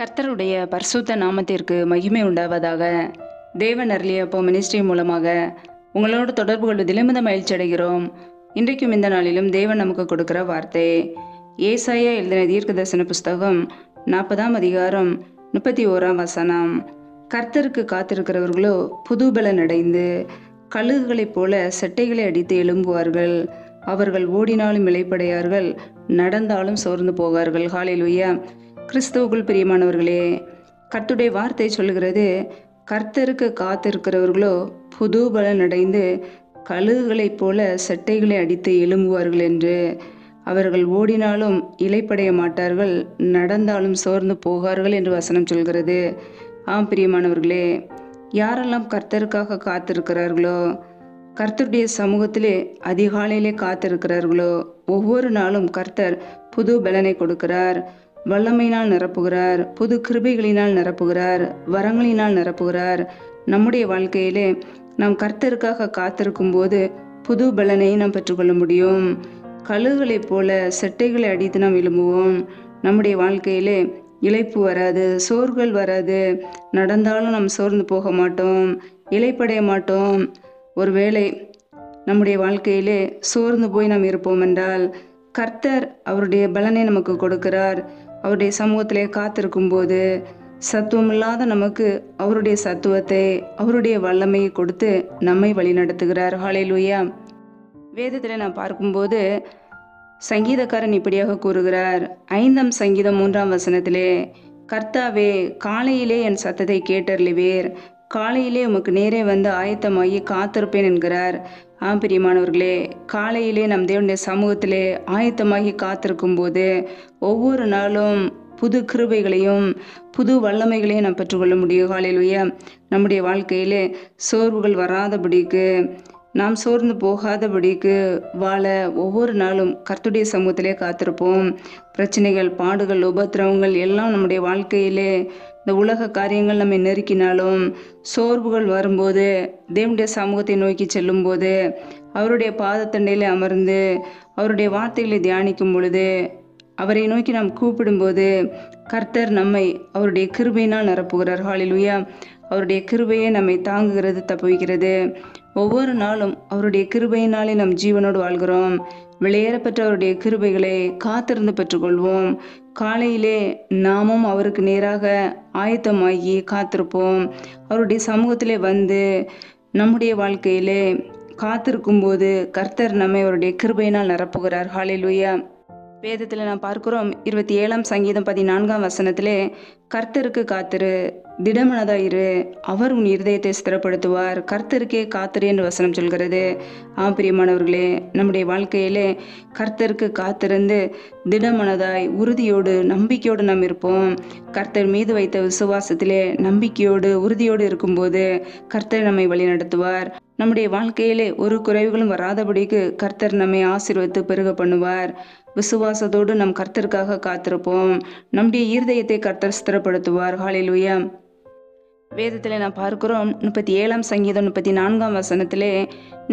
கர்த்தருடைய பரிசுத்த நாமத்திற்கு மகிமை உண்டாவதாக. தேவன் அருளிய அப்போ மினிஸ்ட்ரி மூலமாக உங்களோடு தொடர்பு கொள்வதில் மித மகிழ்ச்சி அடைகிறோம். இன்றைக்கும் இந்த நாளிலும் தேவன் நமக்கு கொடுக்கிற வார்த்தை ஏசாயா எழுதின தீர்க்கதரிசன புஸ்தகம் 40ஆம் அதிகாரம் 31ஆம் வசனம். கர்த்தருக்கு காத்திருக்கிறவர்களோ புது பலன் அடைந்து கழுகுகளைப் போல செட்டைகளை அடித்து எழும்புவார்கள். அவர்கள் ஓடினாலும் இளைப்படையார்கள், நடந்தாலும் சோர்ந்து போவார்கள். ஹல்லேலூயா. கிறிஸ்துவுக்குள் பிரியமானவர்களே, கர்த்தருடைய வார்த்தை சொல்கிறது, கர்த்தருக்கு காத்திருக்கிறவர்களோ புது பலன் அடைந்து கழுகுகளைப் போல செட்டைகளை அடித்து எழும்புவார்கள் என்று. அவர்கள் ஓடினாலும் இளைப்படைய மாட்டார்கள், நடந்தாலும் சோர்ந்து போகார்கள் என்று வசனம் சொல்கிறது. ஆம் பிரியமானவர்களே, யாரெல்லாம் கர்த்தருக்காக காத்திருக்கிறார்களோ, கர்த்தருடைய சமூகத்திலே அதிகாலையிலே காத்திருக்கிறார்களோ, ஒவ்வொரு நாளும் கர்த்தர் புது பலனை கொடுக்கிறார், வல்லமையினால் நிரப்புகிறார், புது கிருபைகளினால் நிரப்புகிறார், வரங்களினால் நிரப்புகிறார். நம்முடைய வாழ்க்கையிலே நாம் கர்த்தருக்காக காத்திருக்கும் போது புது பலனை நாம் பெற்றுக்கொள்ள முடியும். கழுகுகளைப் போல செட்டைகளை அடித்து நாம் எழும்புவோம். நம்முடைய வாழ்க்கையிலே இளைப்பு வராது, சோர்கள் வராது. நடந்தாலும் நாம் சோர்ந்து போக மாட்டோம், இளைப்படைய மாட்டோம். ஒருவேளை நம்முடைய வாழ்க்கையிலே சோர்ந்து போய் நாம் இருப்போம் என்றால் கர்த்தர் அவருடைய பலனை நமக்கு கொடுக்கிறார். அவருடைய சமூகத்திலே காத்திருக்கும் போது சத்துவமில்லாத நமக்கு அவருடைய சத்துவத்தை, அவருடைய வல்லமையை கொடுத்து நம்மை வழிநடத்துகிறார். ஹல்லேலூயா. வேதத்தில் நான் பார்க்கும்போது சங்கீதக்காரன் இப்படியாக கூறுகிறார். 5ஆம் சங்கீதம் 3ஆம் வசனத்திலே, கர்த்தாவே காலையிலே என் சத்தத்தை கேட்டருளுவீர், காலையிலே உமக்கு நேரே வந்து ஆயத்தமாகி காத்திருப்பேன் என்கிறார். ஆம் பிரியமானவர்களே, காலையிலே நம் தேவனுடைய சமூகத்திலே ஆயத்தமாகி காத்திருக்கும் போது ஒவ்வொரு நாளும் புது கிருபைகளையும் புது வல்லமைகளையும் நாம் பெற்றுக்கொள்ள முடியும். ஹல்லேலூயா. நம்முடைய வாழ்க்கையிலே சோர்வுகள் வராதபடிக்கு, நாம் சோர்ந்து போகாதபடிக்கு வாழ ஒவ்வொரு நாளும் கர்த்தருடைய சமூகத்திலே காத்திருப்போம். பிரச்சனைகள், பாடுகள், உபத்திரவங்கள் எல்லாம் நம்முடைய வாழ்க்கையிலே, இந்த உலக காரியங்கள் நம்மை நெருக்கினாலும், சோர்வுகள் வரும்போது தேவனுடைய சமூகத்தை நோக்கி செல்லும் போது, அவருடைய பாதத்தண்டையில் அமர்ந்து அவருடைய வார்த்தைகளை தியானிக்கும் பொழுது, அவரை நோக்கி நாம் கூப்பிடும்போது கர்த்தர் நம்மை அவருடைய கிருபையினால் நிரப்புகிறார். ஹல்லேலூயா. அவருடைய கிருபையை நம்மை தாங்குகிறது, தப்புவிக்கிறது. ஒவ்வொரு நாளும் அவருடைய கிருபையினாலே நம் ஜீவனோடு வாழ்கிறோம். வெளியேறப்பெற்ற அவருடைய கிருபைகளை காத்திருந்து பெற்றுக்கொள்வோம். காலையிலே நாமும் அவருக்கு நேராக ஆயத்தமாகி காத்திருப்போம். அவருடைய சமூகத்திலே வந்து நம்முடைய வாழ்க்கையிலே காத்திருக்கும் போது கர்த்தர் நம்மை அவருடைய கிருபையினால் நிரப்புகிறார். ஹல்லேலூயா. வேதத்தில் நாம் பார்க்கிறோம், 27ஆம் சங்கீதம் 14ஆம் வசனத்திலே, கர்த்தருக்கு காத்திரு, திடமனதாயிரு, அவர் உன் இருதயத்தை ஸ்திரப்படுத்துவார். கர்த்தருக்கே காத்திரு என்று வசனம் சொல்கிறது. ஆம் பிரியமானவர்களே, நம்முடைய வாழ்க்கையிலே கர்த்தருக்கு காத்திருந்து திடமனதாய் உறுதியோடு நம்பிக்கையோடு நாம் இருப்போம். கர்த்தர் மீது வைத்த விசுவாசத்திலே நம்பிக்கையோடு உறுதியோடு இருக்கும்போது கர்த்தர் நம்மை வழிநடத்துவார். நம்முடைய வாழ்க்கையிலே ஒரு குறைவுகளும் வராதபடிக்கு கர்த்தர் நம்மை ஆசீர்வதித்து பெருக பண்ணுவார். விசுவாசத்தோடு நம் கர்த்தருக்காக காத்திருப்போம். நம்முடைய இருதயத்தை கர்த்தர் ஸ்திரப்படுத்துவார். ஹல்லேலூயா. வேதத்தில் நான் பார்க்கிறோம், 37ஆம் சங்கீதம் 34ஆம் வசனத்திலே,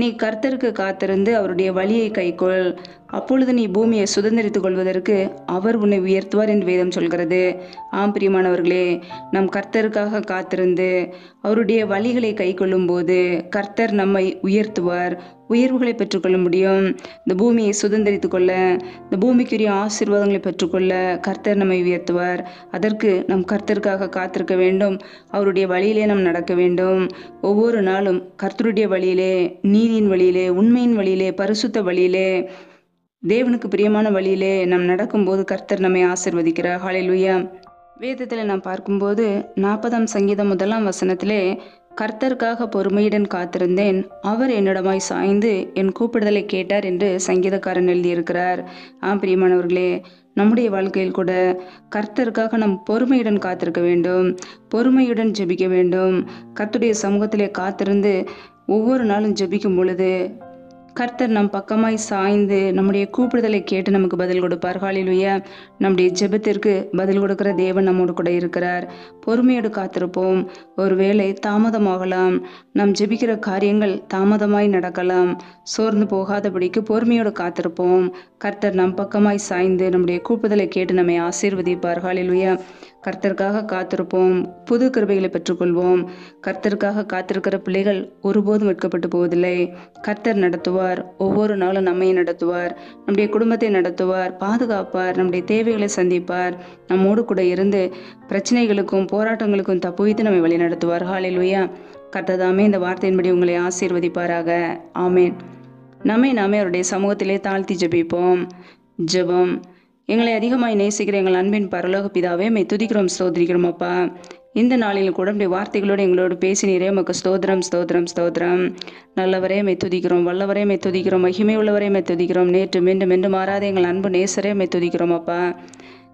நீ கர்த்தருக்கு காத்திருந்து அவருடைய வழியை கைக்கொள், அப்பொழுது நீ பூமியை சுதந்திரித்துக் கொள்வதற்கு அவர் உன்னை உயர்த்துவார் என்று வேதம் சொல்கிறது. ஆம் பிரியமானவர்களே, நம் கர்த்தருக்காக காத்திருந்து அவருடைய வழிகளை கை கொள்ளும் போது கர்த்தர் நம்மை உயர்த்துவார். உயர்வுகளை பெற்றுக்கொள்ள முடியும். இந்த பூமியை சுதந்திரித்து கொள்ள, இந்த பூமிக்குரிய ஆசீர்வாதங்களை பெற்றுக்கொள்ள கர்த்தர் நம்மை உயர்த்துவார். அதற்கு நம் கர்த்தருக்காக காத்திருக்க வேண்டும். அவருடைய வழியிலே நாம் நடக்க வேண்டும். ஒவ்வொரு நாளும் கர்த்தருடைய வழியிலே, நீதியின் வழியிலே, உண்மையின் வழியிலே, பரிசுத்த வழியிலே, தேவனுக்கு பிரியமான வழியிலே நாம் நடக்கும்போது கர்த்தர் நம்மை ஆசீர்வதிக்கிறார். ஹல்லேலூயா. வேதத்தில் நாம் பார்க்கும்போது 40ஆம் சங்கீதம் 1ஆம் வசனத்திலே, கர்த்தருக்காக பொறுமையுடன் காத்திருந்தேன், அவர் என்னிடமாய் சாய்ந்து என் கூப்பிடுதலை கேட்டார் என்று சங்கீதக்காரன் எழுதியிருக்கிறார். ஆம் பிரியமானவர்களே, நம்முடைய வாழ்க்கையில் கூட கர்த்தருக்காக நாம் பொறுமையுடன் காத்திருக்க வேண்டும், பொறுமையுடன் ஜெபிக்க வேண்டும். கர்த்தருடைய சமூகத்திலே காத்திருந்து ஒவ்வொரு நாளும் ஜெபிக்கும் பொழுது கர்த்தர் நம் பக்கமாய் சாய்ந்து நம்முடைய கூப்பிடுதலை கேட்டு நமக்கு பதில் கொடுப்பார். ஹல்லேலூயா. நம்முடைய ஜெபத்திற்கு பதில் கொடுக்கிற தேவன் நம்மோடு கூட இருக்கிறார். பொறுமையோடு காத்திருப்போம். ஒருவேளை தாமதமாகலாம், நாம் ஜெபிக்கிற காரியங்கள் தாமதமாய் நடக்கலாம். சோர்ந்து போகாதபடிக்கு பொறுமையோடு காத்திருப்போம். கர்த்தர் நம் பக்கமாய் சாய்ந்து நம்முடைய கூப்பிடுதலை கேட்டு நம்மை ஆசீர்வதிப்பார். ஹல்லேலூயா. கர்த்தருக்காக காத்திருப்போம், புது கிருபைகளை பெற்றுக்கொள்வோம். கர்த்தருக்காக காத்திருக்கிற பிள்ளைகள் ஒருபோதும் வெட்கப்பட்டு போவதில்லை. கர்த்தர் நடத்துவார், ஒவ்வொரு நாளும் நம்மையும் நடத்துவார், நம்முடைய குடும்பத்தை நடத்துவார், பாதுகாப்பார், நம்முடைய தேவைகளை சந்திப்பார், நம்மோடு கூட இருந்து பிரச்சனைகளுக்கும் போராட்டங்களுக்கும் தப்புவித்து நம்மை வழி நடத்துவார். ஹல்லேலூயா. கர்த்தர் தாமே இந்த வார்த்தையின்படி உங்களை ஆசீர்வதிப்பாராக. ஆமேன். நாமே அவருடைய சமூகத்திலே தாழ்த்தி ஜெபிப்போம். ஜெபம். எங்களை அதிகமாய் நேசிக்கிற எங்கள் அன்பின் பரலோக பிதாவே, மை துதிக்கிறோம், ஸ்தோத்திரிக்கிறோம் அப்பா. இந்த நாளில் கூட உடைய வார்த்தைகளோடு எங்களோடு பேசினீரே, உமக்கு ஸ்தோத்திரம் ஸ்தோத்திரம் ஸ்தோத்திரம். நல்லவரே மை துதிக்கிறோம், வல்லவரே மை துதிக்கிறோம், மகிமை உள்ளவரே மை துதிக்கிறோம், நேற்று மீண்டும் மீண்டும் மாறாத எங்கள் அன்பு நேசரே மை துதிக்கிறோம் அப்பா.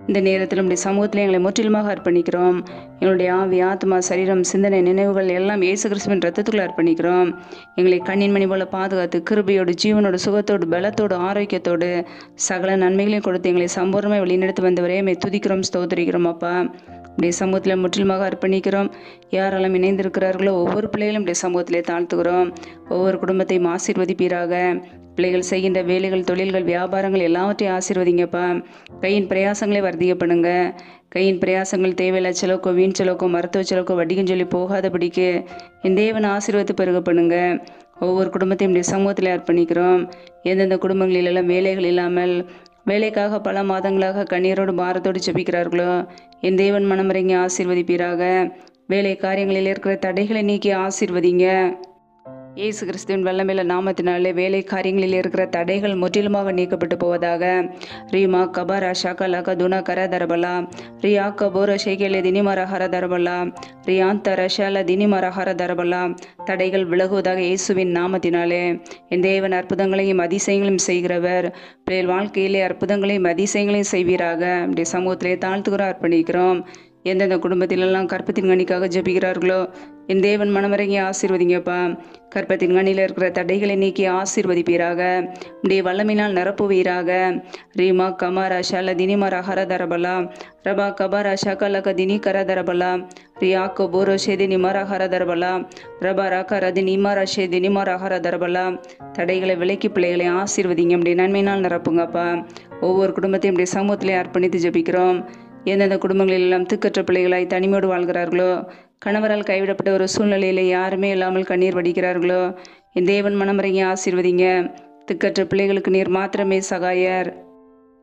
இந்த நேரத்தில் நம்முடைய சமூகத்தில் எங்களை முற்றிலுமாக அர்ப்பணிக்கிறோம். எங்களுடைய ஆவி, ஆத்மா, சரீரம், சிந்தனை, நினைவுகள் எல்லாம் இயேசு கிறிஸ்துவின் ரத்தத்துக்குள் அர்ப்பணிக்கிறோம். எங்களை கண்ணின் மணி போல பாதுகாத்து கிருபையோடு, ஜீவனோடு, சுகத்தோடு, பலத்தோடு, ஆரோக்கியத்தோடு சகல நன்மைகளையும் கொடுத்து எங்களை சம்பூர்ணமாக வழிநடத்தி வந்தவரே மை துதிக்கிறோம், ஸ்தோத்திரிக்கிறோம் அப்பா. இப்படிய சமூகத்தில் முற்றிலுமாக அர்ப்பணிக்கிறோம். யாரெல்லாம் இணைந்திருக்கிறார்களோ ஒவ்வொரு பிள்ளைகளும் இப்படிய சமூகத்திலே தாழ்த்துகிறோம். ஒவ்வொரு குடும்பத்தையும் ஆசீர்வதிப்பீராக. பிள்ளைகள் செய்கின்ற வேலைகள், தொழில்கள், வியாபாரங்கள் எல்லாவற்றையும் ஆசீர்வதிங்கப்பா. கையின் பிரயாசங்களை வர்த்திக்க பண்ணுங்க. கையின் பிரயாசங்கள் தேவையில்லை செலவுக்கோ, வீண் செலவுக்கோ, மருத்துவ செலவுக்கோ, வட்டிக்கும் சொல்லி போகாதபடிக்கு என் தேவன் ஆசீர்வதித்து பெருக பண்ணுங்க. ஒவ்வொரு குடும்பத்தையும் இப்படி சமூகத்தில் அர்ப்பணிக்கிறோம். எந்தெந்த குடும்பங்களிலெல்லாம் வேலைகள் இல்லாமல் வேலைக்காக பல மாதங்களாக கண்ணீரோடு பாரத்தோடு ஜெபிக்கிறார்களோ என் தேவன் மனமிறங்கி ஆசீர்வதிப்பீராக. வேலை காரியங்களில் இருக்கிற தடைகளை நீக்கி ஆசீர்வதிங்க. இயேசு கிறிஸ்துவின் வல்லமையுள்ள நாமத்தினாலே வேலை காரியங்களில் இருக்கிற தடைகள் முற்றிலுமாக நீக்கப்பட்டு போவதாக. ரீமா கபாரா ஷாக்கலாக துனா கரதரபலா ரியா கபோர ஷேகேலே தினிமர ஹரதரபலா ரியாந்த ரஷால தினிமர ஹரதரபலா. தடைகள் விலகுவதாக இயேசுவின் நாமத்தினாலே. என் தேவன் அற்புதங்களையும் அதிசயங்களையும் செய்கிறவர். பிள்ளைகள் வாழ்க்கையிலே அற்புதங்களையும் அதிசயங்களையும் செய்வீராக. அப்படி சமூகத்திலே தாழ்த்துகிறோம், அர்ப்பணிக்கிறோம். எந்தெந்த குடும்பத்திலெல்லாம் கற்பத்தின் கனிக்காக ஜெபிக்கிறார்களோ என் தேவன் மனமிறங்கி ஆசீர்வதிங்கப்பா. கற்பத்தின் கனியில் இருக்கிற தடைகளை நீக்கி ஆசீர்வதிப்பீராக. உடைய வல்லமையினால் நிரப்புவீராக. ரீமா கமாரா ஷால தினிமர ஹரதரபலா ரபா கபாரா ஷாக்கலக தினி கரதரபலா ரியா கபோரோ ஷேதி நிமர ஹரதரபலா ரபா ராக்கா ரதி நிமர ஷேதி நிமர ஹரதரபலா. தடைகளை விலக்கி பிள்ளைகளை ஆசீர்வதிங்க. அப்படி நன்மையினால் நிரப்புங்கப்பா. ஒவ்வொரு குடும்பத்தையும் இப்படி சமூகத்திலே அர்ப்பணித்து ஜெபிக்கிறோம். எந்தெந்த குடும்பங்களில் எல்லாம் திக்கற்ற பிள்ளைகளாய் தனிமையோடு வாழ்கிறார்களோ, கணவரால் கைவிடப்பட்ட ஒரு சூழ்நிலையில் யாருமே இல்லாமல் கண்ணீர் வடிக்கிறார்களோ என் தேவன் மனமிறங்கி ஆசீர்வதிங்க. திக்கற்ற பிள்ளைகளுக்கு நீர் மாத்திரமே சகாயர்.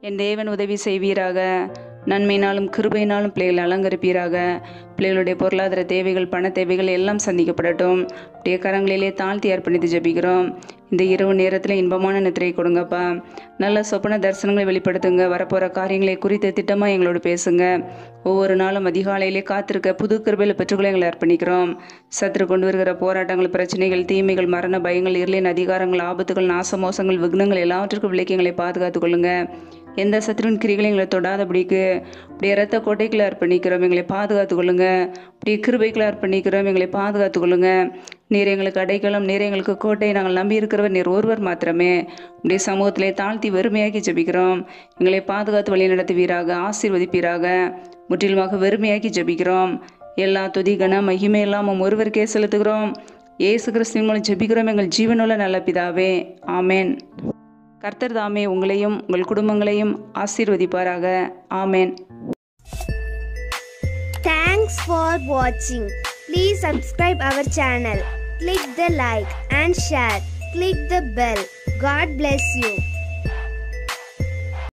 என் தேவன் உதவி செய்வீராக. நன்மையினாலும் கிருபையினாலும் பிள்ளைகளை அலங்கரிப்பீராக. பிள்ளைகளுடைய பொருளாதார தேவைகள், பண தேவைகள் எல்லாம் சந்திக்கப்படட்டும். அப்படியே கரங்களிலே தாழ்த்தி அர்ப்பணித்து ஜெபிக்கிறோம். இந்த இரவு நேரத்தில் இன்பமான நித்திரை கொடுங்கப்பா. நல்ல சொப்பன தரிசனங்களை வெளிப்படுத்துங்க. வரப்போகிற காரியங்களை குறித்து திட்டமாக எங்களோடு பேசுங்க. ஒவ்வொரு நாளும் அதிகாலையிலே காத்திருக்க புது கிருபையில் பெற்றுக்கொள்ள எங்களை அர்ப்பணிக்கிறோம். சத்துரு கொண்டு வருகிற போராட்டங்கள், பிரச்சனைகள், தீமைகள், மரண பயங்கள், இருளின் அதிகாரங்கள், ஆபத்துகள், நாசமோசங்கள், விக்னங்கள் எல்லாவற்றிற்கும் விலக்கி எங்களை பாதுகாத்துக் கொள்ளுங்க. எந்த சத்துருவின் கிரிகளை எங்களை தொடாதபடிக்கு அப்படியே இரத்த கோட்டைகளை அர்ப்பணிக்கிறோம். எங்களை பாதுகாத்து கொள்ளுங்க. அப்படியே கிருபைகளை அர்ப்பணிக்கிறோம். எங்களை பாதுகாத்து கொள்ளுங்க. நீர் எங்களுக்கு அடைக்கலம், நீர் எங்களுக்கு கோட்டை. நாங்கள் நம்பி இருக்கிறவர் நீர் ஒருவர் மாத்திரமே. அப்படியே சமூகத்திலே தாழ்த்தி வெறுமையாக்கி ஜெபிக்கிறோம். எங்களை பாதுகாத்து வழி நடத்துவீராக, ஆசீர்வதிப்பீராக. முற்றிலுமாக வெறுமையாக்கி ஜெபிக்கிறோம். எல்லா துதி கன மகிமை எல்லாம் ஒருவருக்கே செலுத்துகிறோம். இயேசு கிறிஸ்துவின் மூலம் ஜெபிக்கிறோம் எங்கள் ஜீவனுள்ள நல்ல பிதாவே. ஆமேன். கர்த்தர் தாமே உங்களையும் உங்கள் குடும்பங்களையும் ஆசீர்வதிப்பாராக. ஆமேன். Thanks for watching. Please subscribe our channel. Click the like and share. Click the bell. God bless you.